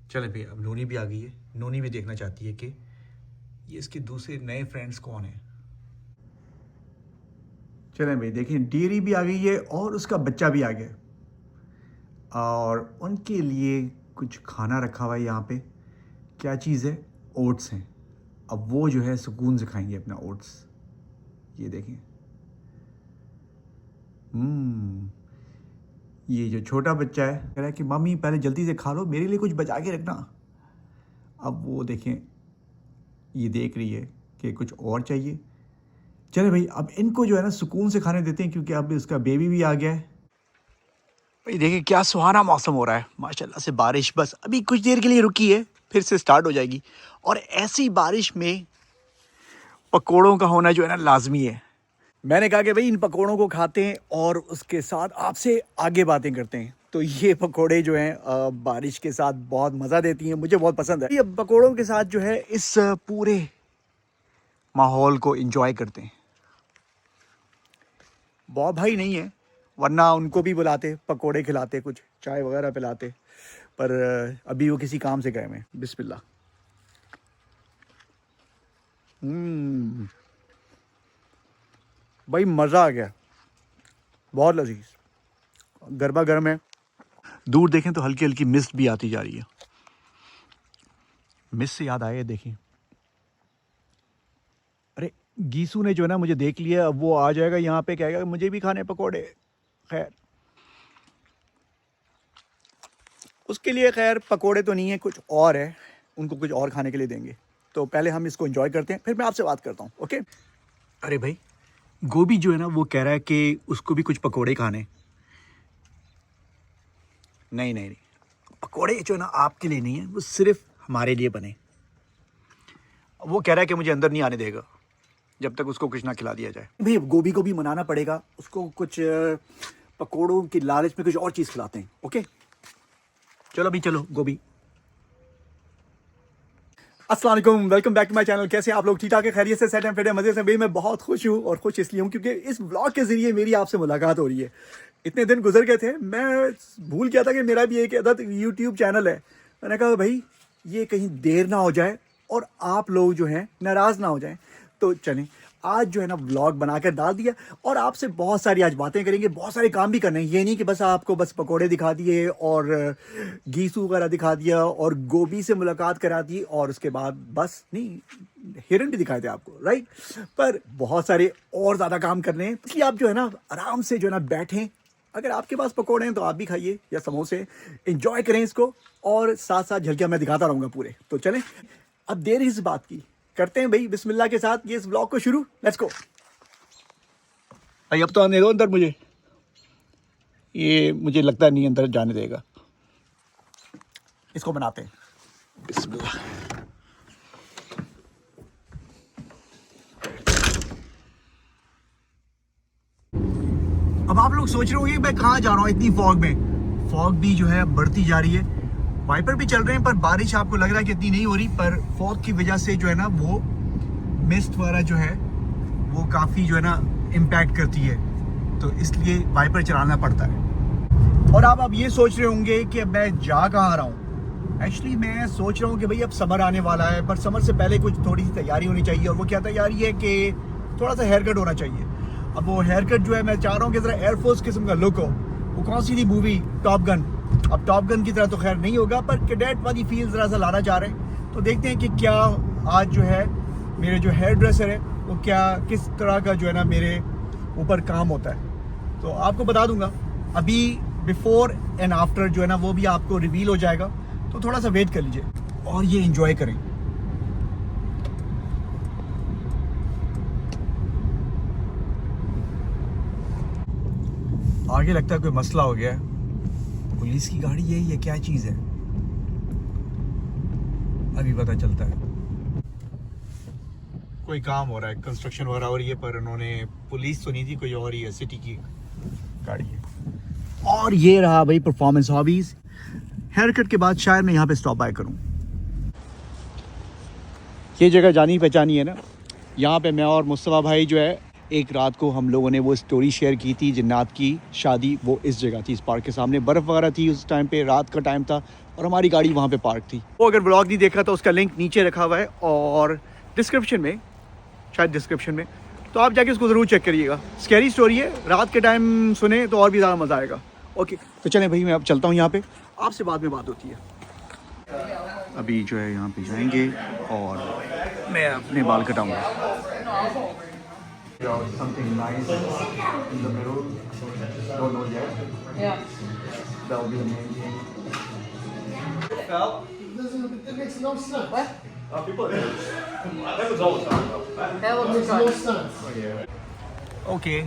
चले भैया, अब नोनी भी आ गई है। नोनी भी देखना चाहती है कि ये इसके दूसरे नए फ्रेंड्स कौन हैं। चलें भाई, देखिए डेयरी भी आ गई है और उसका बच्चा भी आ गया और उनके लिए कुछ खाना रखा हुआ है यहाँ पे। क्या चीज़ है? ओट्स हैं। अब वो जो है सुकून से खाएंगे अपना ओट्स। ये देखें। ये जो छोटा बच्चा है कह रहा है कि मम्मी पहले जल्दी से खा लो, मेरे लिए कुछ बचा के रखना। अब वो देखें, ये देख रही है कि कुछ और चाहिए। चले भाई, अब इनको जो है ना सुकून से खाने देते हैं क्योंकि अब इसका बेबी भी आ गया है। भाई देखिए क्या सुहाना मौसम हो रहा है माशाल्लाह से। बारिश बस अभी कुछ देर के लिए रुकी है, फिर से स्टार्ट हो जाएगी। और ऐसी बारिश में पकोड़ों का होना जो है ना लाजमी है। मैंने कहा कि भाई इन पकोड़ों को खाते हैं और उसके साथ आपसे आगे बातें करते हैं। तो ये पकोड़े जो हैं बारिश के साथ बहुत मज़ा देती हैं, मुझे बहुत पसंद है। ये पकोड़ों के साथ जो है इस पूरे माहौल को एंजॉय करते हैं। बहुत भाई नहीं है वरना उनको भी बुलाते, पकोड़े खिलाते, कुछ चाय वगैरह पिलाते, पर अभी वो किसी काम से गए हैं। बिस्मिल्लाह। भाई मज़ा आ गया, बहुत लजीज, गरमा गर्म है। दूर देखें तो हल्की हल्की मिस्ट भी आती जा रही है। मिस्ट से याद आया, देखिए अरे गीसू ने जो है ना मुझे देख लिया। अब वो आ जाएगा यहाँ पे, कहेगा मुझे भी खाने पकोड़े। खैर उसके लिए खैर पकोड़े तो नहीं है, कुछ और है, उनको कुछ और खाने के लिए देंगे। तो पहले हम इसको एंजॉय करते हैं, फिर मैं आपसे बात करता हूँ। ओके। अरे भाई गोभी जो है ना वो कह रहा है कि उसको भी कुछ पकोड़े खाने। नहीं नहीं नहीं, पकोड़े जो है ना आपके लिए नहीं है, वो सिर्फ हमारे लिए बने। वो कह रहा है कि मुझे अंदर नहीं आने देगा जब तक उसको कुछ ना खिला दिया जाए। भाई गोभी को भी मनाना पड़ेगा, उसको कुछ पकोड़ों की लालच में कुछ और चीज़ खिलाते हैं। ओके चलो भाई, चलो गोभी। अस्सलाम वालेकुम, welcome back to my channel. कैसे आप लोग? ठीक ठाक है, खैरियत से, सेट एंड फिट है, मज़े से? भाई मैं बहुत खुश हूँ और खुश इसलिए हूँ क्योंकि इस ब्लॉग के ज़रिए मेरी आपसे मुलाकात हो रही है। इतने दिन गुजर गए थे, मैं भूल गया था कि मेरा भी एक अदद यूट्यूब चैनल है। मैंने कहा भाई ये कहीं देर ना हो जाए और आप लोग जो हैं नाराज़ ना हो जाएं, तो चलें आज जो है ना व्लॉग बनाकर डाल दिया और आपसे बहुत सारी आज बातें करेंगे, बहुत सारे काम भी करने हैं। ये नहीं कि बस आपको बस पकोड़े दिखा दिए और गीसू वगैरह दिखा दिया और गोभी से मुलाकात करा दी और उसके बाद बस नहीं, हिरन भी दिखाए थे आपको, राइट। पर बहुत सारे और ज़्यादा काम करने हैं, इसलिए आप जो है ना आराम से जो है ना बैठें। अगर आपके पास पकोड़े हैं तो आप भी खाइए या समोसे, एंजॉय करें इसको और साथ साथ झलकियाँ मैं दिखाता रहूँगा पूरे। तो चलें, अब देर इस बात की, करते हैं भाई बिस्मिल्लाह के साथ ये इस ब्लॉग को शुरू। लेट्स गो भाई। अब तो आने दो अंदर मुझे, ये मुझे लगता नहीं अंदर जाने देगा। इसको बनाते हैं, बिस्मिल्लाह। अब आप लोग सोच रहे होंगे मैं कहाँ जा रहा हूँ इतनी फॉग में। फॉग भी जो है बढ़ती जा रही है, वाइपर भी चल रहे हैं, पर बारिश आपको लग रहा है कि इतनी नहीं हो रही, पर फॉग की वजह से जो है ना वो मिस्ट वगैरह जो है वो काफ़ी जो है ना इम्पैक्ट करती है, तो इसलिए वाइपर चलाना पड़ता है। और आप ये सोच रहे होंगे कि मैं जा कहाँ रहा हूँ। एक्चुअली मैं सोच रहा हूँ कि भाई अब समर आने वाला है, पर समर से पहले कुछ थोड़ी सी तैयारी होनी चाहिए। और वो क्या तैयारी है कि थोड़ा सा हेयर कट होना चाहिए। अब वो हेयर कट जो है मैं चाह रहा हूँ कि ज़रा एयरफोर्स किस्म का लुक हो। वो कौन सी थी मूवी, टॉप गन। अब टॉप गन की तरह तो खैर नहीं होगा, पर कैडेट वाली फील ज़रा सा लाना चाह रहे हैं। तो देखते हैं कि क्या आज जो है मेरे जो हेयर ड्रेसर है वो क्या किस तरह का जो है ना मेरे ऊपर काम होता है, तो आपको बता दूंगा। अभी बिफोर एंड आफ्टर जो है ना वो भी आपको रिवील हो जाएगा, तो थोड़ा सा वेट कर लीजिए और ये एंजॉय करें। आगे लगता है कोई मसला हो गया है। पुलिस की गाड़ी है, ये क्या चीज़ है अभी पता चलता है। कोई काम हो रहा है, कंस्ट्रक्शन वगैरह हो रही है, पर उन्होंने पुलिस तो नहीं थी, कोई और ही है, सिटी की गाड़ी है। और ये रहा भाई परफॉर्मेंस हॉबीज। हेयर कट के बाद शायद मैं यहाँ पे स्टॉप बाय करूँ। ये जगह जानी पहचानी है ना, यहाँ पे मैं और मुस्तफ़ा भाई जो है एक रात को हम लोगों ने वो स्टोरी शेयर की थी, जिन्नात की शादी वो इस जगह थी, इस पार्क के सामने। बर्फ़ वगैरह थी उस टाइम पे, रात का टाइम था और हमारी गाड़ी वहाँ पे पार्क थी। वो अगर ब्लॉग नहीं देखा तो उसका लिंक नीचे रखा हुआ है और डिस्क्रिप्शन में, शायद डिस्क्रिप्शन में, तो आप जाके उसको ज़रूर चेक करिएगा। स्कैरी स्टोरी है, रात के टाइम सुने तो और भी ज़्यादा मज़ा आएगा। ओके, तो चलें भाई, मैं अब चलता हूँ यहाँ पे, आपसे बाद में बात होती है। अभी जो है यहाँ पे जाएंगे और मैं अपने बाल कटाऊँगा। Something nice in the middle. Don't know yet. Yeah. That will be amazing. It makes no sense. What? That makes That no was sense. Okay,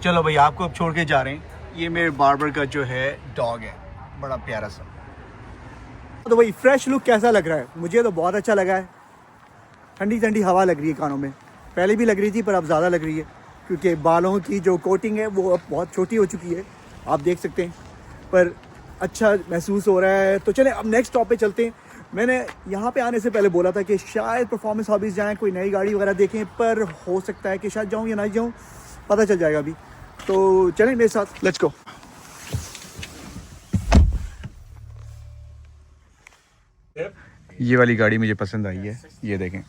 चलो भाई, आपको अब छोड़ के जा रहे हैं। ये मेरे बार्बर का जो है डॉग है, बड़ा प्यारा सा। तो भाई फ्रेश लुक कैसा लग रहा है? मुझे तो बहुत अच्छा लगा है। ठंडी ठंडी हवा लग रही है कानों में, पहले भी लग रही थी पर अब ज़्यादा लग रही है क्योंकि बालों की जो कोटिंग है वो अब बहुत छोटी हो चुकी है, आप देख सकते हैं, पर अच्छा महसूस हो रहा है। तो चलें अब नेक्स्ट स्टॉप पे चलते हैं। मैंने यहाँ पे आने से पहले बोला था कि शायद परफॉर्मेंस हॉबीज़ जाएं, कोई नई गाड़ी वगैरह देखें, पर हो सकता है कि शायद जाऊँ या ना जाऊँ, पता चल जाएगा अभी। तो चलें मेरे साथ, लेट्स गो। ये वाली गाड़ी मुझे पसंद आई है, ये देखें,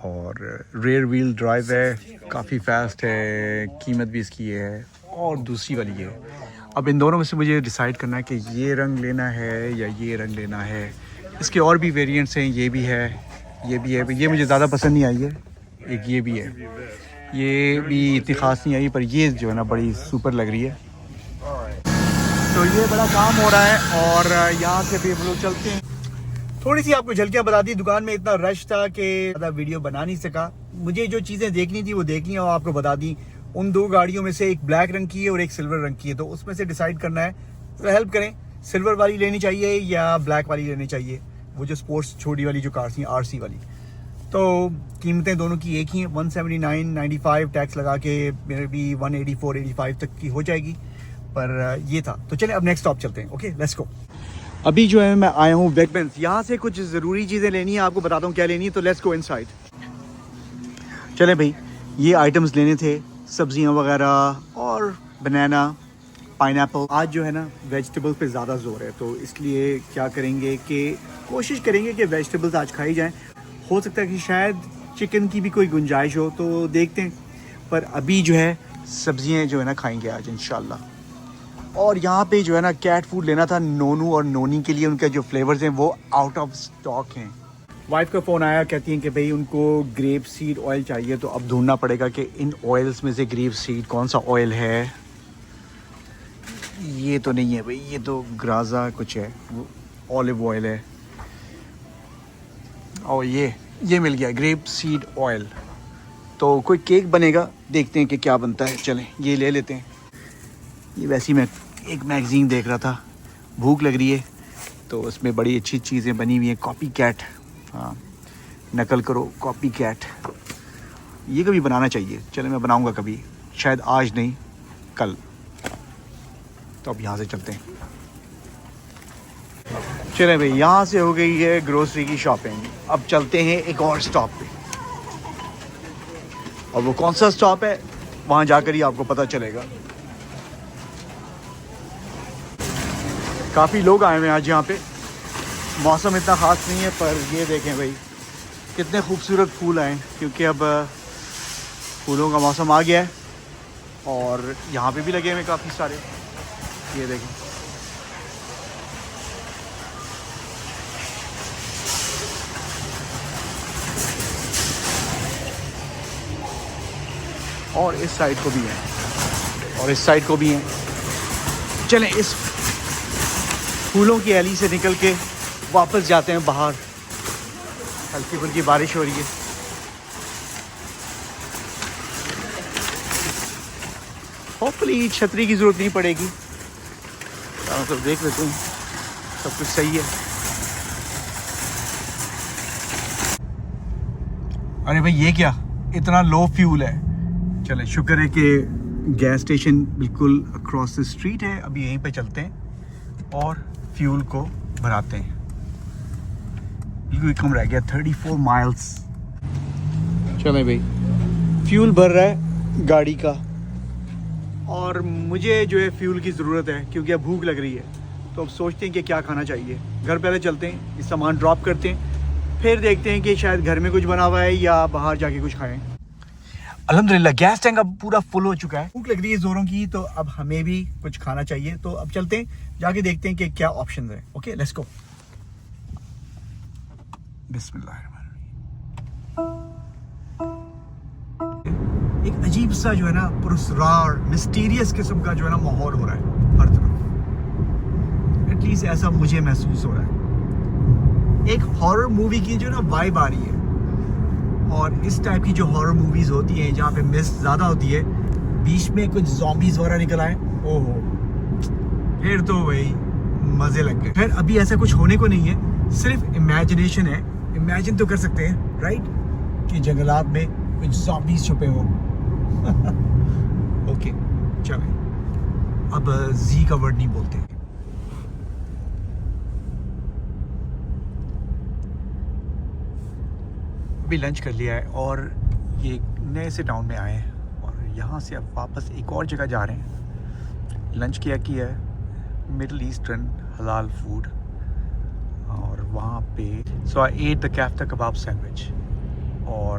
और रेयर व्हील ड्राइव है, काफ़ी फास्ट है, कीमत भी इसकी ये है, और दूसरी वाली ये है। अब इन दोनों में से मुझे डिसाइड करना है कि ये रंग लेना है या ये रंग लेना है। इसके और भी वेरिएंट्स हैं, ये भी है, ये भी है। ये मुझे ज़्यादा पसंद नहीं आई है, एक ये भी है, ये भी इतनी ख़ास नहीं आई, पर ये जो है ना बड़ी सुपर लग रही है। तो ये बड़ा काम हो रहा है और यहाँ से भी हम लोग चलते हैं। थोड़ी सी आपको झलकियाँ बता दी, दुकान में इतना रश था कि ज़्यादा वीडियो बना नहीं सका। मुझे जो चीज़ें देखनी थी वो देख ली और आपको बता दी। उन दो गाड़ियों में से एक ब्लैक रंग की है और एक सिल्वर रंग की है, तो उसमें से डिसाइड करना है। तो हेल्प करें, सिल्वर वाली लेनी चाहिए या ब्लैक वाली लेनी चाहिए, वो जो स्पोर्ट्स छोटी वाली जो कार थी, RC वाली। तो कीमतें दोनों की एक ही हैं, 179.95 टैक्स लगा के मेरे भी 184-85 तक की हो जाएगी, पर ये था। तो चलें अब नेक्स्ट स्टॉप चलते हैं। ओके, लेट्स गो। अभी जो है मैं आया हूँ वेगमेंस, यहाँ से कुछ ज़रूरी चीज़ें लेनी है, आपको बताता हूँ क्या लेनी है, तो लेट्स गो इनसाइड। चलें भाई, ये आइटम्स लेने थे, सब्जियाँ वगैरह और बनाना, पाइनएप्पल। आज जो है ना वेजिटेबल पे ज़्यादा जोर है, तो इसलिए क्या करेंगे कि कोशिश करेंगे कि वेजिटेबल्स आज खाई जाएं। हो सकता है कि शायद चिकन की भी कोई गुंजाइश हो, तो देखते हैं, पर अभी जो है सब्जियाँ जो है ना खाएंगे आज इंशाल्लाह। और यहाँ पे जो है ना कैट फूड लेना था नोनू और नोनी के लिए, उनके जो फ्लेवर्स हैं वो आउट ऑफ स्टॉक हैं। वाइफ का फ़ोन आया, कहती हैं कि भाई उनको ग्रेप सीड ऑयल चाहिए, तो अब ढूंढना पड़ेगा कि इन ऑयल्स में से ग्रेप सीड कौन सा ऑयल है। ये तो नहीं है भाई, ये तो ग्राजा कुछ है, वो ऑलिव ऑयल है। और ये मिल गया ग्रेप सीड ऑयल। तो कोई केक बनेगा, देखते हैं कि क्या बनता है। चलें ये ले लेते हैं। ये वैसे ही मैं एक मैगज़ीन देख रहा था, भूख लग रही है, तो उसमें बड़ी अच्छी चीज़ें बनी हुई हैं। कॉपी कैट, हाँ, नकल करो कॉपी कैट, ये कभी बनाना चाहिए। चलो मैं बनाऊंगा कभी, शायद आज नहीं कल। तो अब यहाँ से चलते हैं। चलें भाई, यहाँ से हो गई है ग्रोसरी की शॉपिंग, अब चलते हैं एक और स्टॉप पे। और वो कौन सा स्टॉप है वहाँ जाकर ही आपको पता चलेगा। काफ़ी लोग आए हुए हैं आज यहाँ पे, मौसम इतना ख़ास नहीं है, पर ये देखें भाई कितने खूबसूरत फूल आए, क्योंकि अब फूलों का मौसम आ गया है। और यहाँ पे भी लगे हुए काफ़ी सारे, ये देखें। और इस साइड को भी हैं, और इस साइड को भी हैं। चलें इस फूलों की ऐली से निकल के वापस जाते हैं बाहर। हल्की फुल्की बारिश हो रही है। होपफुली छतरी की ज़रूरत नहीं पड़ेगी। तो देख लेते हैं, सब कुछ सही है। अरे भाई ये क्या, इतना लो फ्यूल है। चले शुक्र है कि गैस स्टेशन बिल्कुल अक्रॉस द स्ट्रीट है। अभी यहीं पे चलते हैं और फ्यूल को भराते हैं। बिल्कुल कम रह गया, 34 माइल्स। चलें भाई, फ्यूल भर रहा है गाड़ी का और मुझे जो है फ्यूल की ज़रूरत है क्योंकि अब भूख लग रही है। तो अब सोचते हैं कि क्या खाना चाहिए। घर पहले चलते हैं, इस सामान ड्रॉप करते हैं, फिर देखते हैं कि शायद घर में कुछ बना हुआ है या बाहर जाके कुछ खाएं। अल्हम्दुलिल्लाह गैस टैंक अब पूरा फुल हो चुका है। भूख लग रही है ज़ोरों की, तो अब हमें भी कुछ खाना चाहिए। तो अब चलते हैं, जाके देखते हैं कि क्या ऑप्शन है। Okay let's go. बिस्मिल्लाह। एक अजीब सा जो है ना पुरस्कार मिस्टीरियस किस्म का जो है ना माहौल हो रहा है हर तरफ। एटलीस्ट ऐसा मुझे महसूस हो रहा है। एक हॉरर मूवी की जो ना वाइब आ रही है, और इस टाइप की जो हॉरर मूवीज होती हैं जहाँ पे मिस्ट ज़्यादा होती है, बीच में कुछ ज़ॉम्बीज़ वगैरह निकल आए, ओहो फिर तो भाई मज़े लग गए। खैर अभी ऐसा कुछ होने को नहीं है, सिर्फ इमेजिनेशन है। इमेजिन तो कर सकते हैं राइट, कि जंगलात में कुछ ज़ॉम्बीज़ छुपे हों। ओके चलें, अब जी का वर्ड नहीं बोलते। अभी लंच कर लिया है और ये नए से टाउन में आए हैं, और यहाँ से अब वापस एक और जगह जा रहे हैं। लंच किया है मिडल ईस्टर्न हलाल फूड, और वहाँ पे सो आई एट द कैफ्ता कबाब सैंडविच, और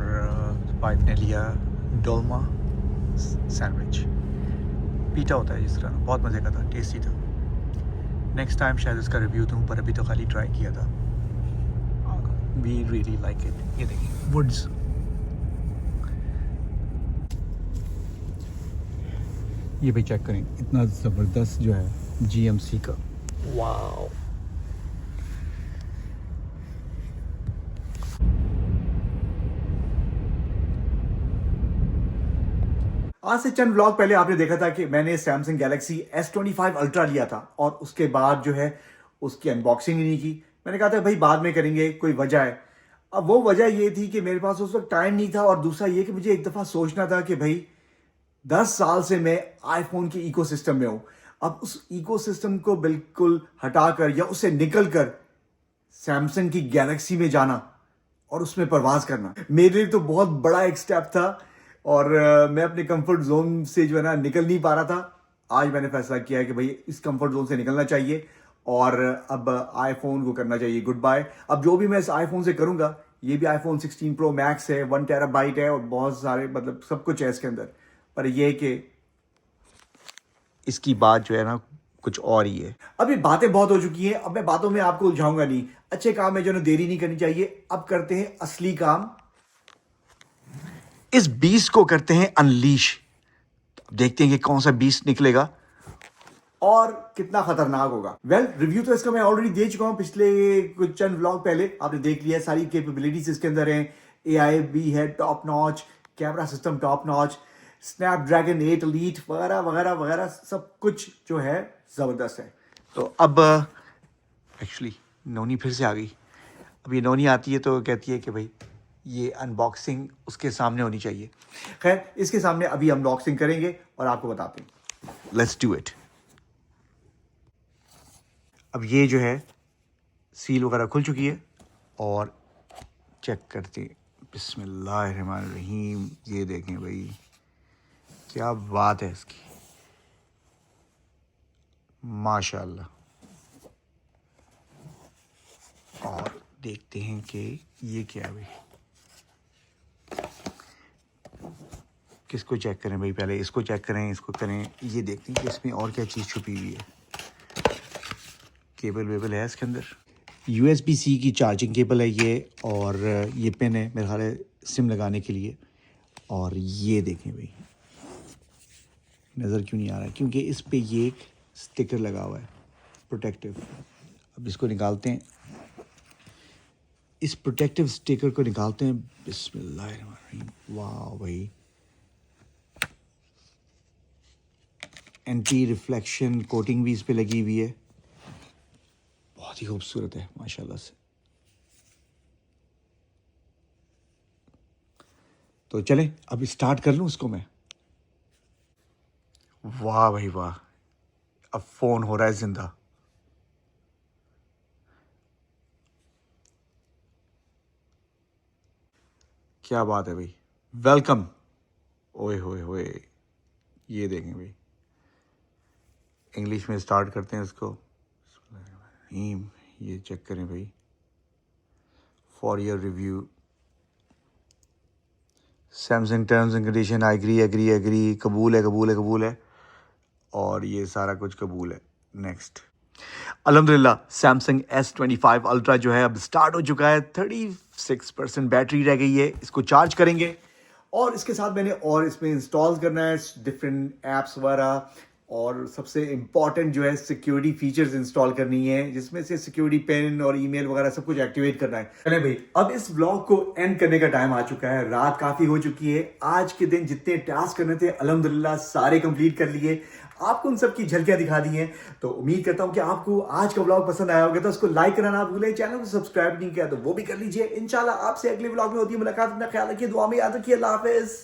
वाइफ ने लिया डोलमा सैंडविच। पीटा होता है जिस तरह, बहुत मज़े का था, टेस्टी था। नेक्स्ट टाइम शायद इसका रिव्यू दूँ, पर अभी तो खाली ट्राई किया था। We really like it. ये देखिए वुड्स, ये भी चेक करें, इतना ज़बरदस्त जो है जीएमसी का। वाओ, आज से चंद व्लॉग पहले आपने देखा था कि मैंने सैमसंग गैलेक्सी S25 अल्ट्रा लिया था, और उसके बाद जो है उसकी अनबॉक्सिंग ही नहीं की। मैंने कहा था भाई बाद में करेंगे, कोई वजह है। अब वो वजह ये थी कि मेरे पास उस वक्त टाइम नहीं था, और दूसरा ये कि मुझे एक दफ़ा सोचना था कि भाई 10 साल से मैं आईफोन के इकोसिस्टम में हूं। अब उस इकोसिस्टम को बिल्कुल हटाकर या उससे निकलकर सैमसंग की गैलेक्सी में जाना और उसमें परवाज करना मेरे लिए तो बहुत बड़ा एक स्टेप था, और मैं अपने कंफर्ट जोन से जो है ना निकल नहीं पा रहा था। आज मैंने फैसला किया है कि भाई इस कंफर्ट जोन से निकलना चाहिए, और अब आईफोन को करना चाहिए गुड बाय। अब जो भी मैं इस आईफोन से करूंगा, ये भी आईफोन 16 प्रो मैक्स है, 1 टेराबाइट है, और बहुत सारे मतलब सब कुछ है इसके अंदर। पर यह कि इसकी बात जो है ना कुछ और ही है। अब ये बातें बहुत हो चुकी हैं, अब मैं बातों में आपको उलझाऊंगा नहीं। अच्छे काम में जो है ना देरी नहीं करनी चाहिए। अब करते हैं असली काम, इस बीस्ट को करते हैं अनलीश। देखते हैं कि कौन सा बीस्ट निकलेगा और कितना खतरनाक होगा। वेल रिव्यू तो इसका मैं ऑलरेडी दे चुका हूं, पिछले कुछ चंद व्लॉग पहले आपने देख लिया। सारी कैपेबिलिटीज इसके अंदर हैं, AI भी है top notch, camera system top notch, Snapdragon 8 elite वगैरह वगैरह वगैरह, सब कुछ जो है ज़बरदस्त है। तो अब एक्चुअली नोनी फिर से आ गई। अब ये नोनी आती है तो कहती है कि भाई ये अनबॉक्सिंग उसके सामने होनी चाहिए। खैर इसके सामने अभी अनबॉक्सिंग करेंगे और आपको बताते हैं। Let's do it. अब ये जो है सील वगैरह खुल चुकी है, और चेक करते हैं। बिस्मिल्लाहिर्रहमानिर्रहीम। ये देखें भाई क्या बात है इसकी, माशाल्लाह। और देखते हैं कि ये क्या है भाई। किसको चेक करें भाई, पहले इसको चेक करें, इसको करें। ये देखते हैं कि इसमें और क्या चीज़ छुपी हुई है। केबल वेबल है इसके अंदर, USB-C की चार्जिंग केबल है ये, और ये पिन है मेरे ख्याल है सिम लगाने के लिए। और ये देखें भाई, नज़र क्यों नहीं आ रहा है, क्योंकि इस पे ये एक स्टिकर लगा हुआ है प्रोटेक्टिव। अब इसको निकालते हैं, इस प्रोटेक्टिव स्टिकर को निकालते हैं। बिस्मिल्लाहिर्रहमानिर्रहीम। वाह भाई, एंटी रिफ्लेक्शन कोटिंग भी इस पे लगी हुई है, बहुत ही खूबसूरत है माशाल्लाह से। तो चलें अब स्टार्ट कर लूँ इसको मैं। वाह भाई वाह, अब फ़ोन हो रहा है ज़िंदा। क्या बात है भाई, वेलकम। ओए होए होए, ये देखें भाई, इंग्लिश में स्टार्ट करते हैं इसको। ये चेक करें भाई, for your review, Samsung terms and condition, agree agree agree, कबूल है कबूल है कबूल है, और ये सारा कुछ कबूल है। नेक्स्ट। अल्हम्दुलिल्लाह सैमसंग S25 अल्ट्रा जो है अब स्टार्ट हो चुका है। 36% बैटरी रह गई है, इसको चार्ज करेंगे और इसके साथ मैंने और इसमें इंस्टॉल करना है डिफरेंट ऐप्स वगैरह, और सबसे इम्पॉर्टेंट जो है सिक्योरिटी फीचर्स इंस्टॉल करनी है, जिसमें से सिक्योरिटी पेन और ईमेल वगैरह सब कुछ एक्टिवेट करना है। चले भाई, अब इस ब्लॉग को एंड करने का टाइम आ चुका है, रात काफी हो चुकी है। आज के दिन जितने टास्क करने थे अल्हम्दुलिल्लाह सारे कंप्लीट कर लिए, आपको उन सब की झलकियां दिखा दी हैं। तो उम्मीद करता हूं कि आपको आज का ब्लॉग पसंद आया होगा, तो उसको लाइक करना ना भूलें, चैनल को सब्सक्राइब नहीं किया तो वो भी कर लीजिए। इंशाल्लाह आपसे अगले ब्लॉग में होती है मुलाकात। अपना ख्याल रखिए, दुआ में याद रखिए। अल्लाह हाफिज।